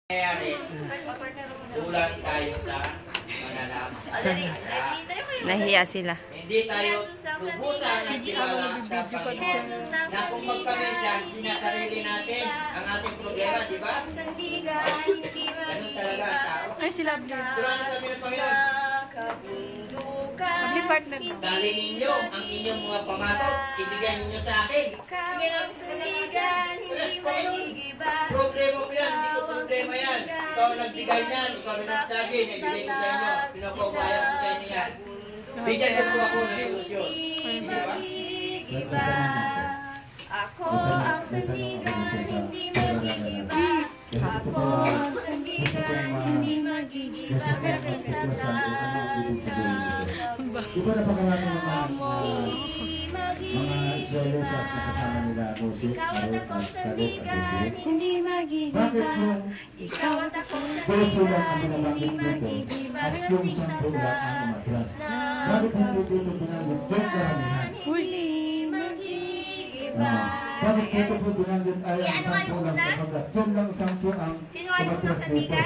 Nangyayari, kulang tayo sa mananap. Nahiya sila. Hindi tayo lubusan ng tiwala sa Panginoon na kung magpaminsan, sinasarili natin ang ating problema, di ba? Ganun talaga ang tao. Ay, sila. Pero ano sabi ng Panginoon? Lovely partner. Dali ninyo ang inyong mga pamatot, ibigay ninyo sa akin. Sige natin sa Panginoon. Problema mo yan, hindi ko problema yan. Ikaw ang nagbigay niyan, ikaw ang nagsabi, nagbigay ko sa inyo, pinapaubayan ko sa inyo yan. Bigyan niyo po ako ng solusyon. Hindi ba? Ako ang sandigan, hindi magigiba. Ako ang sandigan, hindi magigiba. Kasi sa Di ba napakarami naman mga Israelitas na kasama nila Moses, Aaron, at Caleb at Joshua? Bakit yung 12 lang ang binabanggit dito at yung 10 lang ang umatras? Bakit hindi dito binanggit yung karamihan? Bakit dito po binanggit ay ang 10 lang sapagkat yung lang 10 ang umatras dito?